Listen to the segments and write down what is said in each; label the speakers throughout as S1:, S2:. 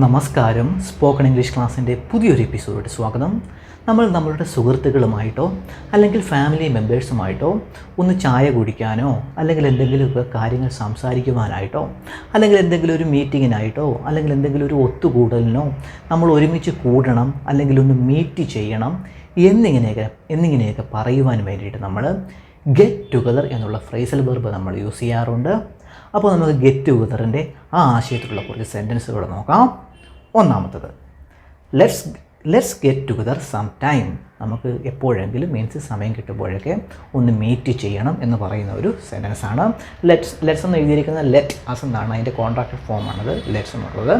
S1: നമസ്കാരം. Spoken English ക്ലാസ്സിൻ്റെ പുതിയൊരു എപ്പിസോഡിൽ സ്വാഗതം. നമ്മൾ നമ്മളുടെ സുഹൃത്തുക്കളുമായിട്ടോ അല്ലെങ്കിൽ ഫാമിലി മെമ്പേഴ്സുമായിട്ടോ ഒന്ന് ചായ കുടിക്കാനോ അല്ലെങ്കിൽ എന്തെങ്കിലുമൊക്കെ കാര്യങ്ങൾ സംസാരിക്കുവാനായിട്ടോ അല്ലെങ്കിൽ എന്തെങ്കിലും ഒരു മീറ്റിങ്ങിനായിട്ടോ അല്ലെങ്കിൽ എന്തെങ്കിലും ഒരു ഒത്തുകൂടലിനോ നമ്മൾ ഒരുമിച്ച് കൂടണം അല്ലെങ്കിൽ ഒന്ന് മീറ്റ് ചെയ്യണം എന്നിങ്ങനെയൊക്കെ പറയുവാൻ വേണ്ടിയിട്ട് നമ്മൾ ഗെറ്റ് ടുഗദർ എന്നുള്ള ഫ്രേസൽ വെർബ് നമ്മൾ യൂസ് ചെയ്യാറുണ്ട്. അപ്പോൾ നമുക്ക് ഗെറ്റ് ടുഗദറിൻ്റെ ആ ആശയത്തിലുള്ള കുറച്ച് സെൻറ്റൻസുകൾ നോക്കാം. ഒന്നാമത്തത്, let's get together some time. നമുക്ക് എപ്പോഴെങ്കിലും മീൻസ് സമയം കിട്ടുമ്പോഴൊക്കെ ഒന്ന് മീറ്റ് ചെയ്യണം എന്ന് പറയുന്ന ഒരു സെൻറ്റൻസാണ്. ലെറ്റ്സ് എന്ന് എഴുതിയിരിക്കുന്ന ലെറ്റ് ആസ് എന്നാണ്, അതിൻ്റെ കോൺട്രാക്റ്റഡ് ഫോമാണത് ലെറ്റ്സ് എന്നുള്ളത്.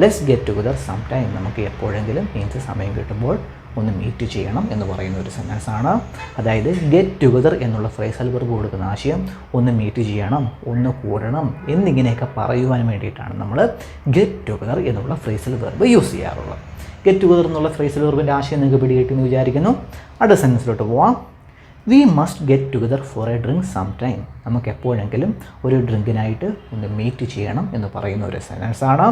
S1: Let's get together some time, നമുക്ക് എപ്പോഴെങ്കിലും മീൻസ് സമയം കിട്ടുമ്പോൾ ഒന്ന് മീറ്റ് ചെയ്യണം എന്ന് പറയുന്ന ഒരു സെൻറ്റൻസാണ്. അതായത് ഗെറ്റ് ടുഗദർ എന്നുള്ള ഫ്രേസൽ വെർബ് കൊടുക്കുന്ന ആശയം ഒന്ന് മീറ്റ് ചെയ്യണം, ഒന്ന് കൂടണം എന്നിങ്ങനെയൊക്കെ പറയുവാൻ വേണ്ടിയിട്ടാണ് നമ്മൾ ഗെറ്റ് ടുഗദർ എന്നുള്ള ഫ്രേസൽ വെർബ് യൂസ് ചെയ്യാറുള്ളത്. ഗെറ്റ് ടുഗദർ എന്നുള്ള ഫ്രേസൽ വെർബിൻ്റെ ആശയം നിങ്ങൾക്ക് പിടികിട്ടുമെന്ന് വിചാരിക്കുന്നു. അടുത്ത സെൻറ്റൻസിലോട്ട് പോവാം. We must get together for a drink some time. നമുക്ക് എപ്പോഴെങ്കിലും ഒരു ഡ്രിങ്കിനായിട്ട് ഒന്ന് മീറ്റ് ചെയ്യണം എന്ന് പറയുന്ന ഒരു സെൻറ്റൻസാണ്.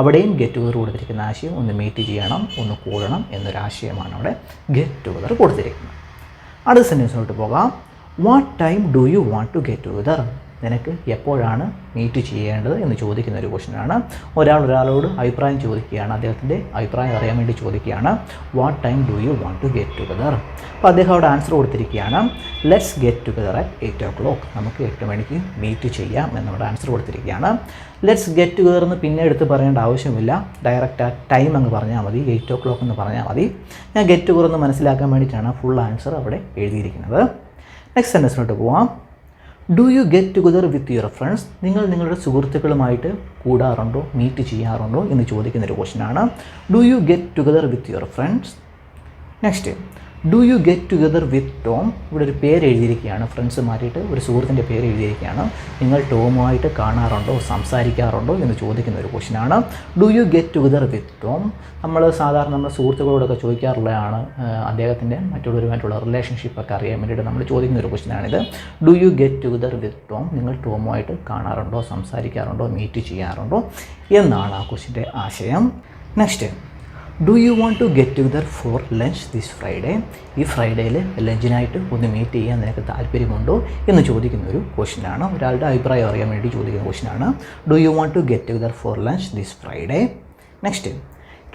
S1: അവിടെയും ഗെറ്റ് ടുഗദർ കൊടുത്തിരിക്കുന്ന ആശയം ഒന്ന് മീറ്റ് ചെയ്യണം, ഒന്ന് കൂടണം എന്നൊരാശയമാണ് അവിടെ ഗെറ്റ് ടുഗദർ കൊടുത്തിരിക്കുന്നത്. അടുത്ത സെൻറ്റൻസിലോട്ട് പോകാം. What time do you want to get together? നിനക്ക് എപ്പോഴാണ് മീറ്റ് ചെയ്യേണ്ടത് എന്ന് ചോദിക്കുന്ന ഒരു ക്വസ്റ്റ്യനാണ്. ഒരാളോട് അഭിപ്രായം ചോദിക്കുകയാണ്, അദ്ദേഹത്തിൻ്റെ അഭിപ്രായം അറിയാൻ വേണ്ടി ചോദിക്കുകയാണ്. What time do you want to get together? അപ്പോൾ അദ്ദേഹം അവിടെ ആൻസർ കൊടുത്തിരിക്കുകയാണ്, let's get together at 8 o'clock. നമുക്ക് 8 മണിക്ക് മീറ്റ് ചെയ്യാം എന്നവിടെ ആൻസർ കൊടുത്തിരിക്കുകയാണ്. ലെറ്റ്സ് ഗെറ്റ് ടുഗദർ എന്ന് പിന്നെ എടുത്ത് പറയേണ്ട ആവശ്യമില്ല, ഡയറക്റ്റ് ആ ടൈം അങ്ങ് പറഞ്ഞാൽ മതി, 8 o'clock എന്ന് പറഞ്ഞാൽ മതി. ഞാൻ ഗെറ്റ് ടുഗദർ എന്ന് മനസ്സിലാക്കാൻ വേണ്ടിയിട്ടാണ് ഫുൾ ആൻസർ അവിടെ എഴുതിയിരിക്കുന്നത്. നെക്സ്റ്റ് സെൻറ്റൻസിലോട്ട് പോവാം. Do you get together with your friends? നിങ്ങൾ നിങ്ങളുടെ സുഹൃത്തുക്കളുമായിട്ട് കൂടാറുണ്ടോ, മീറ്റ് ചെയ്യാറുണ്ടോ എന്ന് ചോദിക്കുന്നൊരു ക്വസ്റ്റ്യനാണ്. Do you get together with your friends? Next, do you get together with Tom? ഇവിടെ ഒരു പേര് എഴുതിയിരിക്കുകയാണ്, ഫ്രണ്ട്സ് മാറ്റിയിട്ട് ഒരു സുഹൃത്തിൻ്റെ പേര് എഴുതിയിരിക്കുകയാണ്. നിങ്ങൾ ടോമുമായിട്ട് കാണാറുണ്ടോ, സംസാരിക്കാറുണ്ടോ എന്ന് ചോദിക്കുന്ന ഒരു ക്വസ്റ്റ്യനാണ്. Do you get together with Tom? നമ്മൾ സാധാരണ നമ്മുടെ സുഹൃത്തുക്കളോടൊക്കെ ചോദിക്കാറുള്ളതാണ്, അദ്ദേഹത്തിൻ്റെ മറ്റുള്ളവരുമായിട്ടുള്ള റിലേഷൻഷിപ്പൊക്കെ അറിയാൻ വേണ്ടിയിട്ട് നമ്മൾ ചോദിക്കുന്ന ഒരു ക്വസ്റ്റ്യനാണിത്. Do you get together with Tom? നിങ്ങൾ ടോമുമായിട്ട് കാണാറുണ്ടോ, സംസാരിക്കാറുണ്ടോ, മീറ്റ് ചെയ്യാറുണ്ടോ എന്നാണ് ആ ക്വസ്റ്റ്യൻ്റെ ആശയം. Next, do you want to get together for lunch this Friday? ഈ ഫ്രൈഡേയിൽ ലഞ്ചിനായിട്ട് ഒന്ന് മീറ്റ് ചെയ്യാൻ നിനക്ക് താല്പര്യമുണ്ടോ എന്ന് ചോദിക്കുന്ന ഒരു ക്വസ്റ്റ്യനാണ്. ഒരാളുടെ അഭിപ്രായം അറിയാൻ വേണ്ടി ചോദിക്കുന്ന ക്വസ്റ്റ്യനാണ്. Do you want to get together for lunch this Friday? Next,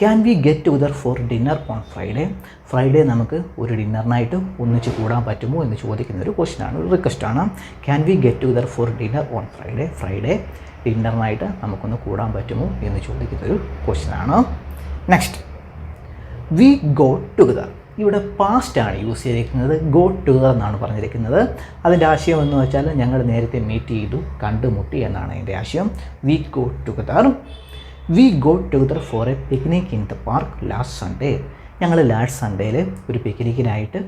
S1: can we get together for dinner on Friday? Friday നമുക്ക് ഒരു ഡിന്നറിനായിട്ട് ഒന്നിച്ച് കൂടാൻ പറ്റുമോ എന്ന് ചോദിക്കുന്ന ഒരു ക്വസ്റ്റ്യനാണ്, ഒരു റിക്വസ്റ്റാണ്. Can we get together for dinner on Friday? Friday ഡിന്നറിനായിട്ട് നമുക്കൊന്ന് കൂടാൻ പറ്റുമോ എന്ന് ചോദിക്കുന്നൊരു ക്വസ്റ്റ്യനാണ്. Next, we got together. ഇവിടെ പാസ്റ്റാണ് യൂസ് ചെയ്തിരിക്കുന്നത്, ഗോട്ട് ടുഗദർ എന്നാണ് പറഞ്ഞിരിക്കുന്നത്. അതിൻ്റെ ആശയം എന്ന് വെച്ചാൽ ഞങ്ങൾ നേരത്തെ മീറ്റ് ചെയ്തു, കണ്ടുമുട്ടി എന്നാണ് അതിൻ്റെ ആശയം. We got together. We got together for a picnic in the park last Sunday. ഞങ്ങൾ ലാസ്റ്റ് സൺഡേയിൽ ഒരു പിക്നിക്കിനായിട്ട്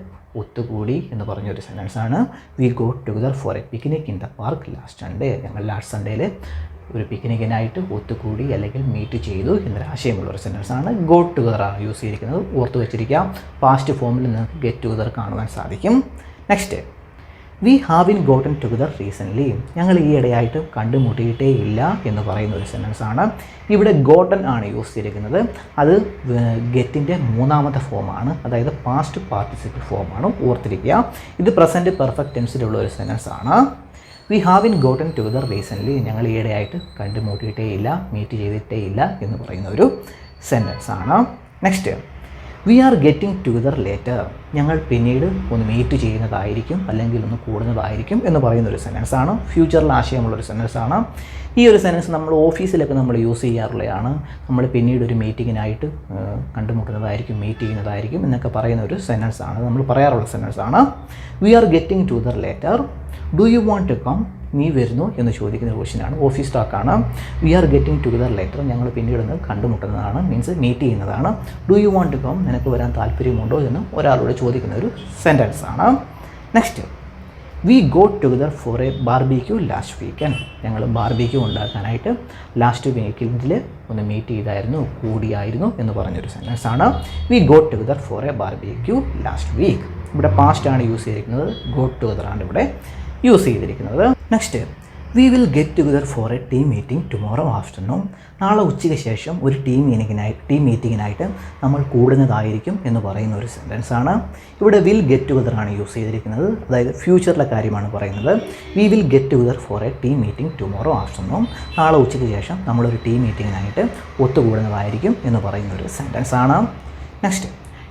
S1: ഒത്തുകൂടി എന്ന് പറഞ്ഞൊരു സെൻറ്റൻസാണ്. We got together for a picnic in the park last Sunday. ഞങ്ങൾ ലാസ്റ്റ് സൺഡേയിൽ ഒരു പിക്നിക്കിനായിട്ട് ഒത്തുകൂടി അല്ലെങ്കിൽ മീറ്റ് ചെയ്തു എന്നൊരാശയമുള്ളൊരു സെൻറ്റൻസാണ്. ഗോട്ട് ടുഗദറാണ് യൂസ് ചെയ്തിരിക്കുന്നത്, ഓർത്ത് വെച്ചിരിക്കാം. പാസ്റ്റ് ഫോമിൽ നിങ്ങൾക്ക് ഗെറ്റ് ടുഗദർ കാണുവാൻ സാധിക്കും. Next, V ഹാവിൻ ഗോട്ടൻ together recently. ഞങ്ങൾ ഈ ഇടയായിട്ട് കണ്ടുമുട്ടിയിട്ടേ ഇല്ല എന്ന് പറയുന്ന ഒരു സെൻറ്റൻസാണ്. ഇവിടെ ഗോട്ടൻ ആണ് യൂസ് ചെയ്തിരിക്കുന്നത്. അത് ഗെറ്റിൻ്റെ മൂന്നാമത്തെ ഫോമാണ്, അതായത് പാസ്റ്റ് പാർട്ടിസിപ്പിൾ ഫോമാണ്, ഓർത്തിരിക്കുക. ഇത് പ്രസൻറ്റ് പെർഫെക്റ്റ് ടെൻസിലുള്ള ഒരു സെൻറ്റൻസാണ്. V ഹാവിൻ ഗോട്ടൻ together recently. ഞങ്ങൾ ഈയിടെയായിട്ട് കണ്ടുമുട്ടിയിട്ടേ ഇല്ല, മീറ്റ് ചെയ്തിട്ടേ ഇല്ല എന്ന് പറയുന്ന ഒരു സെൻറ്റൻസാണ്. Next, we are getting together later. ഞങ്ങൾ പിന്നീട് ഒന്ന് മീറ്റ് ചെയ്യുന്നതായിരിക്കും അല്ലെങ്കിൽ ഒന്ന് കൂടുന്നതായിരിക്കും എന്ന് പറയുന്ന ഒരു സെൻറ്റൻസാണ്. ഫ്യൂച്ചറിൽ ആശയമുള്ളൊരു സെൻറ്റൻസാണ്. ഈ ഒരു സെൻറ്റൻസ് നമ്മൾ ഓഫീസിലൊക്കെ നമ്മൾ യൂസ് ചെയ്യാറുള്ളതാണ്. നമ്മൾ പിന്നീട് ഒരു മീറ്റിങ്ങിനായിട്ട് കണ്ടുമുട്ടുന്നതായിരിക്കും, മീറ്റ് ചെയ്യുന്നതായിരിക്കും എന്നൊക്കെ പറയുന്ന ഒരു സെൻറ്റൻസാണ്, നമ്മൾ പറയാറുള്ള സെൻറ്റൻസാണ്. We are getting together later. Do you want to come? നീ വരുന്നു എന്ന് ചോദിക്കുന്ന ക്വസ്റ്റ്യനാണ്, ഓഫീസ് ടോക്കാണ്. We are getting together later. ഞങ്ങൾ പിന്നീട് ഒന്ന് കണ്ടുമുട്ടുന്നതാണ്, മീൻസ് മീറ്റ് ചെയ്യുന്നതാണ്. Do you want to come? നിനക്ക് വരാൻ താല്പര്യമുണ്ടോ എന്ന് ഒരാളോട് ചോദിക്കുന്ന ഒരു സെൻറ്റൻസാണ്. Next, we got together for a barbecue last weekend. ഞങ്ങൾ ബാർബിക്യൂ ഉണ്ടാക്കാനായിട്ട് ലാസ്റ്റ് വീക്കെൻഡിൽ ഒന്ന് മീറ്റ് ചെയ്തായിരുന്നു, കൂടിയായിരുന്നു എന്ന് പറഞ്ഞൊരു സെൻറ്റൻസാണ്. We got together for a barbecue last week. ഇവിടെ പാസ്റ്റാണ് യൂസ് ചെയ്തിരിക്കുന്നത്, ഗോട്ട് ടുഗദറാണ് ഇവിടെ യൂസ് ചെയ്തിരിക്കുന്നത്. Next, we will get together for a team meeting tomorrow afternoon. നാളെ ഉച്ചയ്ക്ക് ശേഷം ഒരു ടീം മീറ്റിങ്ങിനായിട്ട് നമ്മൾ കൂടുന്നതായിരിക്കും എന്ന് പറയുന്ന ഒരു സെൻറ്റൻസാണ്. ഇവിടെ വിൽ ഗെറ്റ് ടുഗദറാണ് യൂസ് ചെയ്തിരിക്കുന്നത്, അതായത് ഫ്യൂച്ചറിലെ കാര്യമാണ് പറയുന്നത്. V will get together for a team meeting tomorrow afternoon. നാളെ ഉച്ചയ്ക്ക് ശേഷം നമ്മളൊരു ടീം മീറ്റിങ്ങിനായിട്ട് ഒത്തുകൂടുന്നതായിരിക്കും എന്ന് പറയുന്ന ഒരു സെൻറ്റൻസാണ്. Next,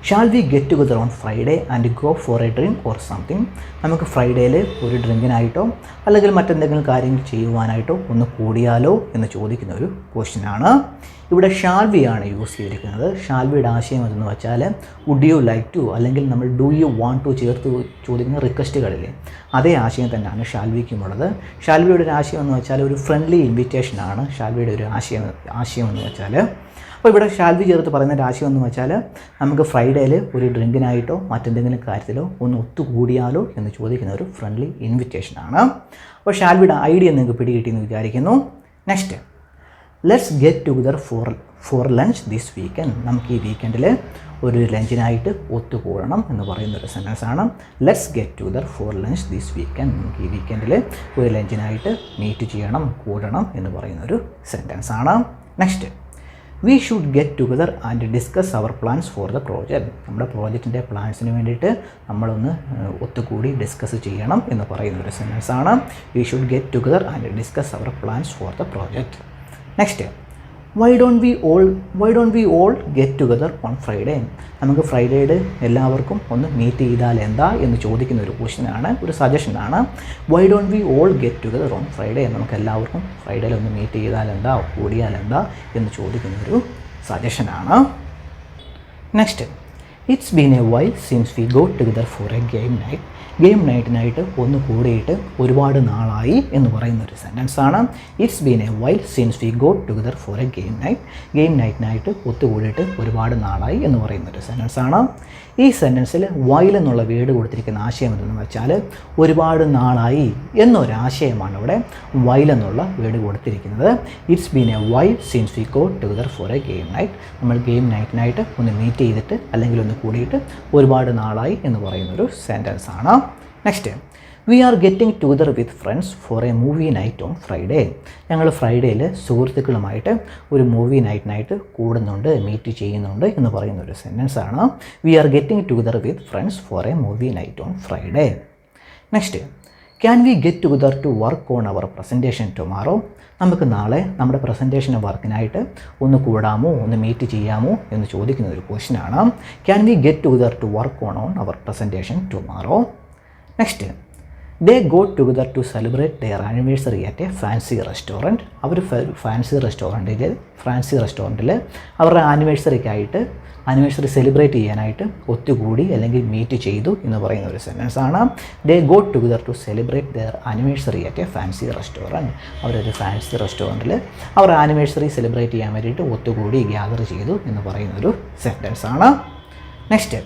S1: shall we get together on Friday and go for a drink or something. നമുക്ക് ഫ്രൈഡേയിൽ ഒരു ഡ്രിങ്കിനായിട്ടോ അല്ലെങ്കിൽ മറ്റെന്തെങ്കിലും കാര്യങ്ങൾ ചെയ്യുവാനായിട്ടോ ഒന്ന് കൂടിയാലോ എന്ന് ചോദിക്കുന്ന ഒരു ക്വസ്റ്റ്യനാണ്. ഇവിടെ ഷാൽ വി ആണ് യൂസ് ചെയ്തിരിക്കുന്നത്. ഷാൽ വിയുടെ ആശയം എന്തെന്ന് വെച്ചാൽ വുഡ് യു ലൈക്ക് ടു അല്ലെങ്കിൽ നമ്മൾ ഡു യു വാണ്ട് ടു ചേർത്ത് ചോദിക്കുന്ന റിക്വസ്റ്റുകളില്ലേ, അതേ ആശയം തന്നെയാണ് ഷാൽ വിക്കുമുള്ളത്. ഷാൽ വിയുടെ ഒരു ആശയം എന്ന് വെച്ചാൽ ഒരു ഫ്രണ്ട്ലി ഇൻവിറ്റേഷനാണ് ഷാൽ വിയുടെ ഒരു ആശയം എന്ന് വെച്ചാൽ. അപ്പോൾ ഇവിടെ ഷാൽ വി ചേർത്ത് പറയുന്ന ആശയം എന്ന് വെച്ചാൽ നമുക്ക് ഫ്രൈഡേയിൽ ഒരു ഡ്രിങ്കിനായിട്ടോ മറ്റെന്തെങ്കിലും കാര്യത്തിലോ ഒന്ന് ഒത്തുകൂടിയാലോ എന്ന് ചോദിക്കുന്ന ഒരു ഫ്രണ്ട്ലി ഇൻവിറ്റേഷനാണ്. അപ്പോൾ ഷാൽ വിയുടെ ഐഡിയ നിങ്ങൾക്ക് പിടികിട്ടിയെന്ന് വിചാരിക്കുന്നു. Next, let's get together for lunch this weekend. നമുക്ക് ഈ വീക്കെൻഡിൽ ഒരു ലഞ്ചിനായിട്ട് ഒത്തുകൂടണം എന്ന് പറയുന്നൊരു സെൻറ്റൻസാണ്. Let's get together for lunch this weekend. നമുക്ക് ഈ വീക്കെൻഡിൽ ഒരു ലഞ്ചിനായിട്ട് മീറ്റ് ചെയ്യണം, കൂടണം എന്ന് പറയുന്നൊരു സെൻറ്റൻസാണ്. Next, we should get together and discuss our plans for the project. നമ്മുടെ പ്രോജക്റ്റിൻ്റെ പ്ലാൻസിന് വേണ്ടിയിട്ട് നമ്മളൊന്ന് ഒത്തുകൂടി ഡിസ്കസ് ചെയ്യണം എന്ന് പറയുന്നൊരു സെൻറ്റൻസാണ്. We should get together and discuss our plans for the project. Next, why don't we all get together on Friday. നമുക്ക് ഫ്രൈഡേയിൽ എല്ലാവർക്കും ഒന്ന് മീറ്റ് ചെയ്താൽ എന്താ എന്ന് ചോദിക്കുന്ന ഒരു ക്വസ്റ്റ്യനാണ്, ഒരു സജഷനാണ്. Why don't we all get together on Friday. നമുക്ക് എല്ലാവർക്കും ഫ്രൈഡേയിൽ ഒന്ന് മീറ്റ് ചെയ്താൽ എന്താ, കൂടിയാൽ എന്താ എന്ന് ചോദിക്കുന്നൊരു സജഷനാണ്. Next, it's been a while since we go together for a game night. Game നൈറ്റിനായിട്ട് ഒന്ന് കൂടിയിട്ട് ഒരുപാട് നാളായി എന്ന് പറയുന്നൊരു സെൻറ്റൻസാണ്. It's been a while since we go together for a game night. Game നൈറ്റിനായിട്ട് ഒത്തുകൂടിയിട്ട് ഒരുപാട് നാളായി എന്ന് പറയുന്നൊരു സെൻറ്റൻസാണ്. ഈ സെൻറ്റൻസിൽ വൈൽ എന്നുള്ള വേർഡ് കൊടുത്തിരിക്കുന്ന ആശയം എന്തെന്ന് വെച്ചാൽ ഒരുപാട് നാളായി എന്നൊരാശയമാണ് ഇവിടെ വൈൽ എന്നുള്ള വേർഡ് കൊടുത്തിരിക്കുന്നത്. It's been a while since we go together for a game night. നമ്മൾ ഗെയിം നൈറ്റിനായിട്ട് ഒന്ന് മീറ്റ് ചെയ്തിട്ട് അല്ലെങ്കിൽ ഒന്ന് കൂടിയിട്ട് ഒരുപാട് നാളായി എന്ന് പറയുന്നൊരു സെൻറ്റൻസാണ്. Next, we are getting together with friends for a movie night on Friday. ഞങ്ങൾ ഫ്രൈഡേയിൽ സുഹൃത്തുക്കളുമായിട്ട് ഒരു മൂവി നൈറ്റിനായിട്ട് കൂടുന്നുണ്ട്, മീറ്റ് ചെയ്യുന്നുണ്ട് എന്ന് പറയുന്ന ഒരു സെൻറ്റൻസാണ്. We are getting together with friends for a movie night on Friday. Next, can we get together to work on our presentation tomorrow. നമുക്ക് നാളെ നമ്മുടെ പ്രസൻറ്റേഷൻ വർക്കിനായിട്ട് ഒന്ന് കൂടാമോ, ഒന്ന് മീറ്റ് ചെയ്യാമോ എന്ന് ചോദിക്കുന്ന ഒരു ക്വസ്റ്റ്യനാണ്. Can we get together to work on our presentation tomorrow. Next, they go together to celebrate their anniversary at a fancy restaurant. അവർ ഫാൻസി റെസ്റ്റോറൻറ്റിൽ അവരുടെ ആനിവേഴ്സറി സെലിബ്രേറ്റ് ചെയ്യാനായിട്ട് ഒത്തുകൂടി അല്ലെങ്കിൽ മീറ്റ് ചെയ്തു എന്ന് പറയുന്ന ഒരു സെൻറ്റൻസാണ്. They go together to celebrate their anniversary at a fancy restaurant. അവരൊരു ഫാൻസി റെസ്റ്റോറൻറ്റിൽ അവരുടെ ആനിവേഴ്സറി സെലിബ്രേറ്റ് ചെയ്യാൻ വേണ്ടിയിട്ട് ഒത്തുകൂടി ഗ്യാദർ ചെയ്തു എന്ന് പറയുന്നൊരു സെൻറ്റൻസാണ്. Next,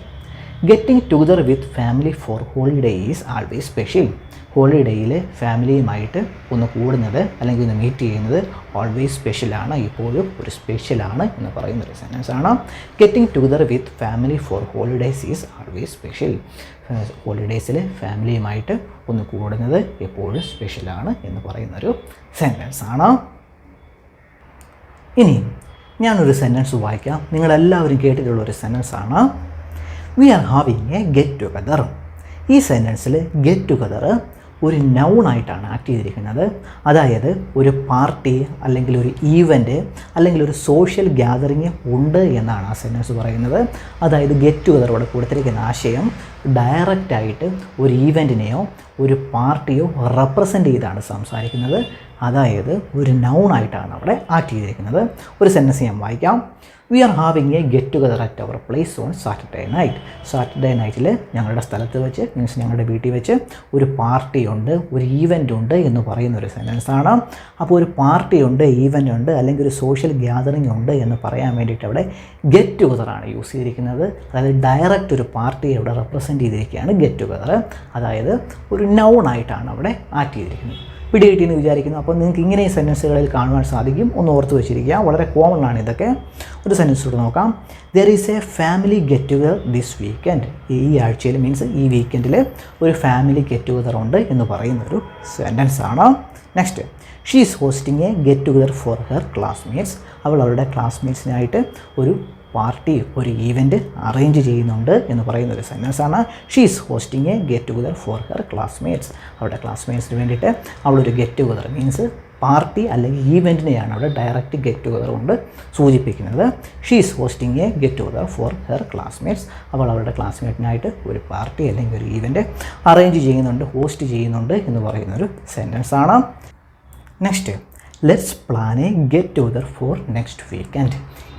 S1: getting together with family for holiday is always special. ഹോളിഡേയിൽ ഫാമിലിയുമായിട്ട് ഒന്ന് കൂടുന്നത് അല്ലെങ്കിൽ ഒന്ന് മീറ്റ് ചെയ്യുന്നത് ഓൾവേസ് സ്പെഷ്യലാണ്, ഇപ്പോഴും ഒരു സ്പെഷ്യലാണ് എന്ന് പറയുന്നൊരു സെൻറ്റൻസാണ്. Getting together with family for holidays is always special. ഹോളിഡേയ്സിൽ ഫാമിലിയുമായിട്ട് ഒന്ന് കൂടുന്നത് എപ്പോഴും സ്പെഷ്യലാണ് എന്ന് പറയുന്നൊരു സെൻറ്റൻസാണ്. ഇനി ഞാനൊരു സെൻറ്റൻസ് വായിക്കാം. നിങ്ങളെല്ലാവരും കേട്ടിട്ടുള്ളൊരു സെൻറ്റൻസാണ്. We are having a get together. ഈ സെൻറ്റൻസിൽ ഗെറ്റ് ടുഗദർ ഒരു നൗണായിട്ടാണ് ആക്ട് ചെയ്തിരിക്കുന്നത്. അതായത് ഒരു പാർട്ടി അല്ലെങ്കിൽ ഒരു ഈവൻറ്റ് അല്ലെങ്കിൽ ഒരു സോഷ്യൽ ഗ്യാതറിങ് ഉണ്ട് എന്നാണ് ആ സെൻറ്റൻസ് പറയുന്നത്. അതായത് ഗെറ്റ് ടുഗദറോടെ കൊടുത്തിരിക്കുന്ന ആശയം ഡയറക്റ്റായിട്ട് ഒരു ഈവൻറ്റിനെയോ ഒരു പാർട്ടിയോ റെപ്രസെൻ്റ് ചെയ്താണ് സംസാരിക്കുന്നത്. അതായത് ഒരു നൗണായിട്ടാണ് അവിടെ ആക്ട് ചെയ്തിരിക്കുന്നത്. ഒരു സെൻറ്റൻസ് ഞാൻ വായിക്കാം. We are having a get together at our place on Saturday night. Saturday നൈറ്റിൽ ഞങ്ങളുടെ സ്ഥലത്ത് വെച്ച് മീൻസ് ഞങ്ങളുടെ വീട്ടിൽ വെച്ച് ഒരു പാർട്ടി ഉണ്ട്, ഒരു ഈവൻ്റ് ഉണ്ട് എന്ന് പറയുന്ന ഒരു സെൻറ്റൻസാണ്. അപ്പോൾ ഒരു പാർട്ടി ഉണ്ട്, ഈവൻ്റ് ഉണ്ട് അല്ലെങ്കിൽ ഒരു സോഷ്യൽ ഗ്യാതറിംഗ് ഉണ്ട് എന്ന് പറയാൻ വേണ്ടിയിട്ട് അവിടെ ഗെറ്റ് ടുഗദറാണ് യൂസ് ചെയ്തിരിക്കുന്നത്. അതായത് ഡയറക്റ്റ് ഒരു പാർട്ടിയെ അവിടെ റെപ്രസെൻറ്റ് ചെയ്തിരിക്കുകയാണ് ഗെറ്റ് ടുഗദർ. അതായത് ഒരു നൗണായിട്ടാണ് അവിടെ ആക്ട് ചെയ്തിരിക്കുന്നത്. പിടികിട്ടിയെന്ന് വിചാരിക്കുന്നു. അപ്പോൾ നിങ്ങൾക്ക് ഇങ്ങനെ സെൻറ്റൻസുകളിൽ കാണുവാൻ സാധിക്കും. ഒന്ന് ഓർത്ത് വെച്ചിരിക്കുക. വളരെ കോമൺ ആണ് ഇതൊക്കെ. ഒരു സെൻറ്റൻസ് കൂടെ നോക്കാം. There is A family get together this weekend. ഈ ആഴ്ചയിൽ മീൻസ് ഈ വീക്കെൻഡിൽ ഒരു ഫാമിലി ഗെറ്റ് ടുഗദർ ഉണ്ട് എന്ന് പറയുന്നൊരു സെൻറ്റൻസ് ആണ്. Next, she is hosting a get together for her classmates. അവൾ അവരുടെ ക്ലാസ്മേറ്റ്സിനായിട്ട് ഒരു പാർട്ടി, ഒരു ഈവൻറ്റ് അറേഞ്ച് ചെയ്യുന്നുണ്ട് എന്ന് പറയുന്നൊരു സെൻറ്റൻസാണ്. She is hosting a get together for her classmates. അവരുടെ ക്ലാസ്മേറ്റ്സിന് വേണ്ടിയിട്ട് അവളൊരു ഗെറ്റ് ടുഗദർ മീൻസ് പാർട്ടി അല്ലെങ്കിൽ ഈവൻറ്റിനെയാണ് അവിടെ ഡയറക്റ്റ് ഗെറ്റ് ടുഗദർ കൊണ്ട് സൂചിപ്പിക്കുന്നത്. She is hosting a get together for her classmates. അവൾ അവരുടെ ക്ലാസ്മേറ്റിനായിട്ട് ഒരു പാർട്ടി അല്ലെങ്കിൽ ഒരു ഈവൻറ്റ് അറേഞ്ച് ചെയ്യുന്നുണ്ട്, ഹോസ്റ്റ് ചെയ്യുന്നുണ്ട് എന്ന് പറയുന്നൊരു സെൻറ്റൻസാണ്. Next, let's plan a get together for next weekend.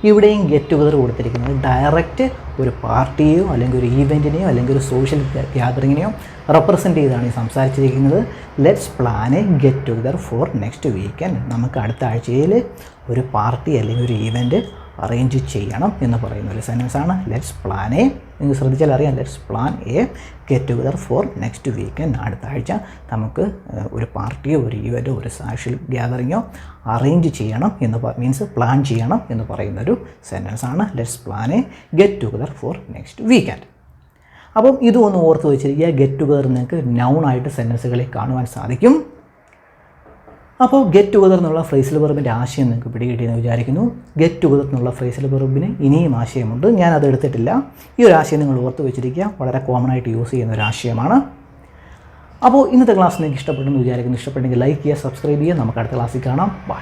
S1: ഇവിടെയും ഗെറ്റ് ടുഗദർ കൊടുത്തിരിക്കുന്നത് ഡയറക്റ്റ് ഒരു പാർട്ടിയെയോ അല്ലെങ്കിൽ ഒരു ഈവൻറ്റിനെയോ അല്ലെങ്കിൽ ഒരു സോഷ്യൽ ഗ്യാതറിങ്ങിനെയോ റെപ്രസെൻ്റ് ചെയ്താണ് ഈ സംസാരിച്ചിരിക്കുന്നത്. Let's plan a get together for next weekend. നമുക്ക് അടുത്ത ആഴ്ചയിൽ ഒരു പാർട്ടി അല്ലെങ്കിൽ ഒരു ഈവൻറ്റ് അറേഞ്ച് ചെയ്യണം എന്ന് പറയുന്ന ഒരു സെൻറ്റൻസാണ്. ലെറ്റ്സ് പ്ലാൻ എ, നിങ്ങൾ ശ്രദ്ധിച്ചാൽ അറിയാം, let's plan a get together for next weekend. അടുത്ത ആഴ്ച നമുക്ക് ഒരു പാർട്ടിയോ ഒരു ഈവൻറ്റോ ഒരു സോഷ്യൽ ഗ്യാതറിങ്ങോ അറേഞ്ച് ചെയ്യണം എന്ന് മീൻസ് പ്ലാൻ ചെയ്യണം എന്ന് പറയുന്നൊരു സെൻറ്റൻസാണ്. Let's plan a get together for next weekend. അപ്പം ഇതൊന്ന് ഓർത്ത് വെച്ചിരിക്കുക. ഗെറ്റ് ടുഗദർ നിങ്ങൾക്ക് നൗണായിട്ട് സെൻറ്റൻസുകളിൽ കാണുവാൻ സാധിക്കും. അപ്പോൾ ഗെറ്റ് ടുഗദർ എന്നുള്ള ഫ്രേസൽ വെർബിൻ്റെ ആശയം നിങ്ങൾക്ക് പിടികിട്ടിയെന്ന് വിചാരിക്കുന്നു. ഗെറ്റ് ടുഗദർ എന്നുള്ള ഫ്രേസൽ വെർബിന് ഇനിയും ആശയമുണ്ട്, ഞാനത് എടുത്തിട്ടില്ല. ഈ ഒരു ആശയം നിങ്ങൾ ഓർത്ത് വെച്ചിരിക്കുക, വളരെ കോമൺ ആയിട്ട് യൂസ് ചെയ്യുന്ന ഒരു ആശയമാണ്. അപ്പോൾ ഇന്നത്തെ ക്ലാസ് നിങ്ങൾക്ക് ഇഷ്ടപ്പെട്ടെന്ന് വിചാരിക്കുന്നു. ഇഷ്ടപ്പെട്ടെങ്കിൽ ലൈക്ക് ചെയ്യുക, സബ്സ്ക്രൈബ് ചെയ്യുക. നമുക്ക് അടുത്ത ക്ലാസ്സിൽ കാണാം. ബൈ.